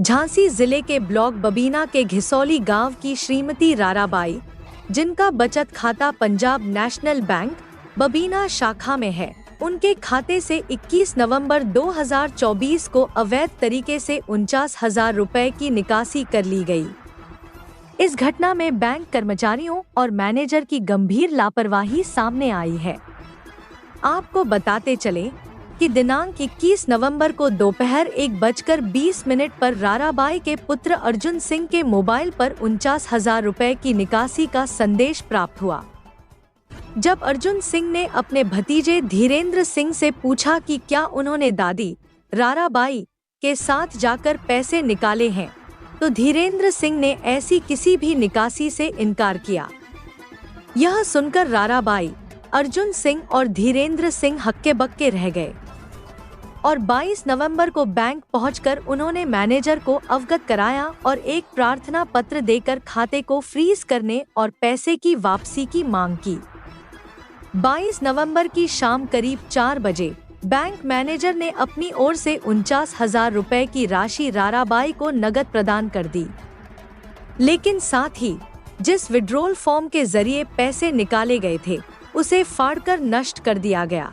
झांसी जिले के ब्लॉक बबीना के घिसौली गांव की श्रीमती राराबाई, जिनका बचत खाता पंजाब नेशनल बैंक बबीना शाखा में है, उनके खाते से 21 नवंबर 2024 को अवैध तरीके से 49,000 रुपए की निकासी कर ली गई। इस घटना में बैंक कर्मचारियों और मैनेजर की गंभीर लापरवाही सामने आई है। आपको बताते चले कि दिनांक 21 नवंबर को दोपहर 1:20 पर राराबाई के पुत्र अर्जुन सिंह के मोबाइल पर 49,000 रुपए की निकासी का संदेश प्राप्त हुआ। जब अर्जुन सिंह ने अपने भतीजे धीरेन्द्र सिंह से पूछा कि क्या उन्होंने दादी राराबाई के साथ जाकर पैसे निकाले हैं, तो धीरेन्द्र सिंह ने ऐसी किसी भी निकासी से इनकार किया। यह सुनकर राराबाई, अर्जुन सिंह और धीरेन्द्र सिंह हक्के बक्के रह गए और 22 नवंबर को बैंक पहुंचकर उन्होंने मैनेजर को अवगत कराया और एक प्रार्थना पत्र देकर खाते को फ्रीज करने और पैसे की वापसी की मांग की। 22 नवंबर की शाम करीब 4 बजे बैंक मैनेजर ने अपनी ओर से 49,000 रुपए की राशि राराबाई को नगद प्रदान कर दी, लेकिन साथ ही जिस विड्रॉल फॉर्म के जरिए पैसे निकाले गए थे उसे फाड़कर नष्ट कर दिया गया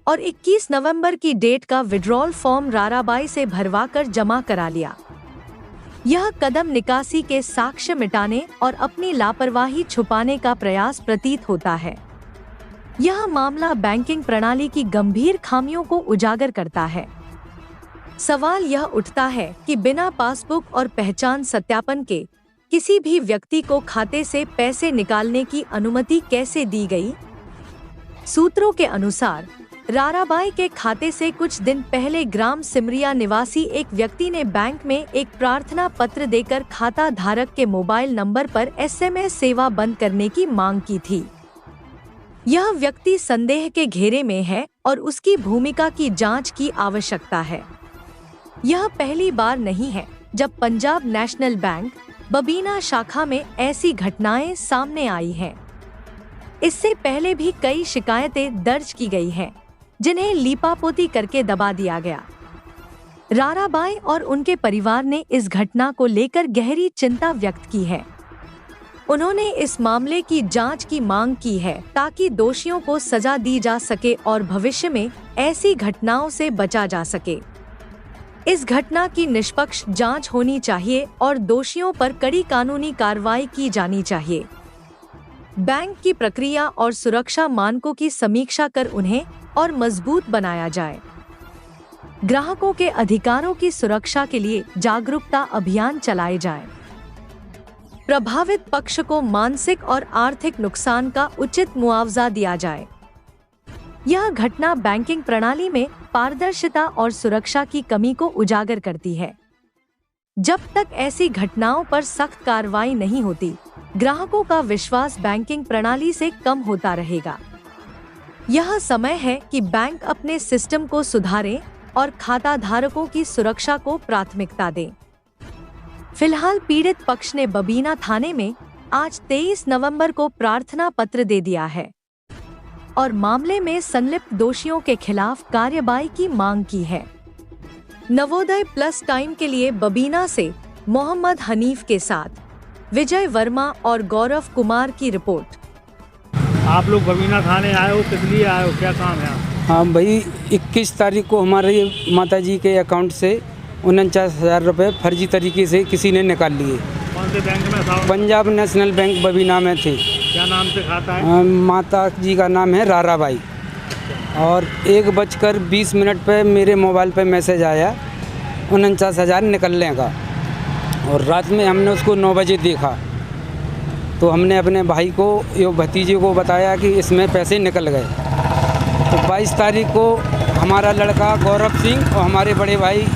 और 21 नवंबर की डेट का विड्रॉल फॉर्म राराबाई से भरवाकर जमा करा लिया। यह कदम निकासी के साक्ष्य मिटाने और अपनी लापरवाही छुपाने का प्रयास प्रतीत होता है। यह मामला बैंकिंग प्रणाली की गंभीर खामियों को उजागर करता है। सवाल यह उठता है कि बिना पासबुक और पहचान सत्यापन के किसी भी व्यक्ति को खाते से पैसे निकालने की अनुमति कैसे दी गई? सूत्रों के अनुसार राराबाई के खाते से कुछ दिन पहले ग्राम सिमरिया निवासी एक व्यक्ति ने बैंक में एक प्रार्थना पत्र देकर खाता धारक के मोबाइल नंबर पर SMS सेवा बंद करने की मांग की थी। यह व्यक्ति संदेह के घेरे में है और उसकी भूमिका की जांच की आवश्यकता है। यह पहली बार नहीं है जब पंजाब नेशनल बैंक बबीना शाखा में ऐसी घटनाएं सामने आई हैं। इससे पहले भी कई शिकायतें दर्ज की गई हैं, जिन्हें लीपापोती करके दबा दिया गया। राराबाई और उनके परिवार ने इस घटना को लेकर गहरी चिंता व्यक्त की है। उन्होंने इस मामले की जांच की मांग की है ताकि दोषियों को सजा दी जा सके और भविष्य में ऐसी घटनाओं से बचा जा सके। इस घटना की निष्पक्ष जांच होनी चाहिए और दोषियों पर कड़ी कानूनी कार्रवाई की जानी चाहिए। बैंक की प्रक्रिया और सुरक्षा मानकों की समीक्षा कर उन्हें और मजबूत बनाया जाए। ग्राहकों के अधिकारों की सुरक्षा के लिए जागरूकता अभियान चलाए जाए। प्रभावित पक्ष को मानसिक और आर्थिक नुकसान का उचित मुआवजा दिया जाए। यह घटना बैंकिंग प्रणाली में पारदर्शिता और सुरक्षा की कमी को उजागर करती है। जब तक ऐसी घटनाओं पर सख्त कार्रवाई नहीं होती, ग्राहकों का विश्वास बैंकिंग प्रणाली से कम होता रहेगा। यह समय है कि बैंक अपने सिस्टम को सुधारें और खाता धारकों की सुरक्षा को प्राथमिकता दें। फिलहाल पीड़ित पक्ष ने बबीना थाने में आज 23 नवंबर को प्रार्थना पत्र दे दिया है और मामले में संलिप्त दोषियों के खिलाफ कार्रवाई की मांग की है। नवोदय प्लस टाइम के लिए बबीना से मोहम्मद हनीफ के साथ विजय वर्मा और गौरव कुमार की रिपोर्ट। आप लोग बबीना थाने आए हो, किस लिए आए हो, क्या काम है? हाँ भाई, 21 तारीख को हमारे माताजी के अकाउंट से 49,000 रुपये फर्जी तरीके से किसी ने निकाल लिए। कौन से बैंक में था? पंजाब नेशनल बैंक बबीना में थे। क्या नाम से खाता है? माता जी का नाम है राराबाई। और 1:20 पे मेरे मोबाइल पे मैसेज आया 49,000 निकलने का, और रात में हमने उसको 9 बजे देखा तो हमने अपने भाई को या भतीजे को बताया कि इसमें पैसे निकल गए। तो 22 तारीख को हमारा लड़का गौरव सिंह और हमारे बड़े भाई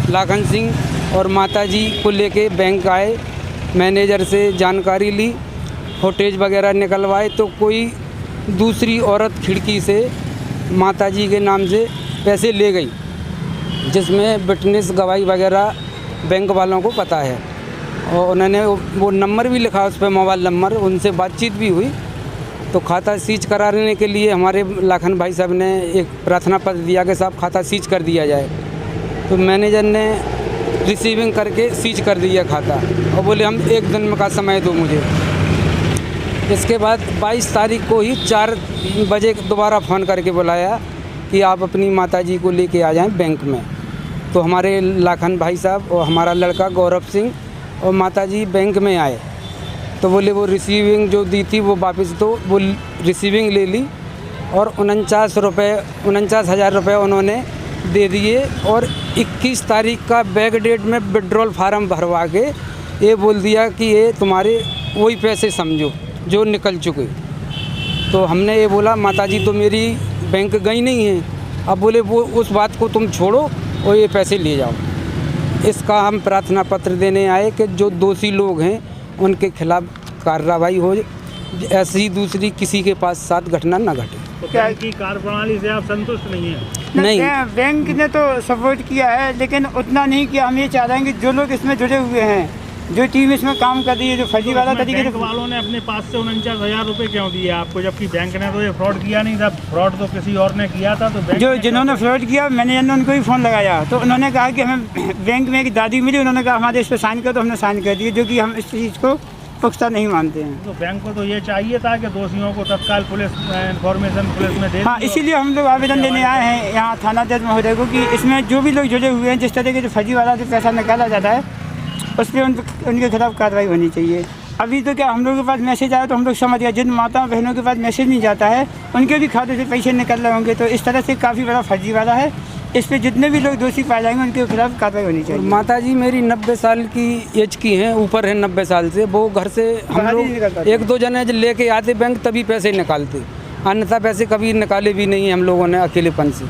लाखन सिंह और माताजी को लेके बैंक आए, मैनेजर से जानकारी ली, फुटेज वगैरह निकलवाए तो कोई दूसरी औरत खिड़की से माताजी के नाम से पैसे ले गई, जिसमें विटनेस गवाही वगैरह बैंक वालों को पता है और उन्होंने वो नंबर भी लिखा उस पर, मोबाइल नंबर, उनसे बातचीत भी हुई। तो खाता सीज कराने के लिए हमारे लाखन भाई साहब ने एक प्रार्थना पत्र दिया कि साहब खाता सीज कर दिया जाए। तो मैनेजर ने रिसीविंग करके सीज कर दिया खाता और बोले हम 1 दिन का समय दो मुझे। इसके बाद 22 तारीख को ही 4 बजे दोबारा फ़ोन करके बुलाया कि आप अपनी माताजी को लेके आ जाएं बैंक में। तो हमारे लाखन भाई साहब और हमारा लड़का गौरव सिंह और माताजी बैंक में आए तो बोले वो रिसीविंग जो दी थी वो वापस दो। वो रिसीविंग ले ली और 49,000 रुपये उन्होंने दे दिए और 21 तारीख का बैक डेट में विड्रॉल फार्म भरवा के ये बोल दिया कि ये तुम्हारे वही पैसे समझो जो निकल चुके। तो हमने ये बोला माताजी तो मेरी बैंक गई नहीं है। अब बोले वो उस बात को तुम छोड़ो और ये पैसे ले जाओ। इसका हम प्रार्थना पत्र देने आए कि जो दोषी लोग हैं उनके खिलाफ कार्रवाई हो, ऐसी दूसरी किसी के पास साथ घटना न घटे। तो बैंक की कार्यप्रणाली से आप संतुष्ट नहीं हैं? नहीं, बैंक ने तो सपोर्ट किया है लेकिन उतना नहीं किया। हम ये चाह रहे हैं कि जो लोग इसमें जुड़े हुए हैं, जो टीम इसमें काम कर रही है, जो फर्जीवाड़ा तरीके बैंक वालों ने अपने पास से 49,000 रुपये क्यों दिए आपको, जबकि बैंक ने तो ये फ्रॉड किया नहीं था? फ्रॉड तो किसी और ने किया था। तो बैंक जो जिन्होंने फ्रॉड किया मैंने उनको ही फ़ोन लगाया तो उन्होंने कहा कि हमें बैंक में एक दादी मिली, उन्होंने कहा हमारे इस पर साइन कर, तो हमने साइन कर दिए, जो कि हम इस चीज़ को पुख्ता नहीं मानते हैं। तो बैंक को तो ये चाहिए था कि दोषियों को तत्काल पुलिस इन्फॉर्मेशन पुलिस में दे। हाँ, इसीलिए हम लोग आवेदन देने आए हैं यहाँ थाना जज महोदय को कि इसमें जो भी लोग जुड़े हुए हैं, जिस तरह के जो फर्जीवाड़ा से पैसा निकाला जाता है उस पर उनके खिलाफ कार्रवाई होनी चाहिए। अभी तो क्या हम लोगों के पास मैसेज आया तो हम लोग समझ गए, जिन माता बहनों के पास मैसेज नहीं जाता है उनके भी खाते से पैसे निकल रहे होंगे। तो इस तरह से काफ़ी बड़ा फर्जीवाड़ा है। इस पे जितने भी लोग दोषी पाए जाएंगे उनके खिलाफ कार्रवाई होनी चाहिए। माताजी मेरी 90 साल की एज की हैं, ऊपर है 90 साल से। वो घर से हम लोग 1-2 जने लेके आते बैंक तभी पैसे निकालते, अन्यथा पैसे कभी निकाले भी नहीं हम लोगों ने अकेलेपन से।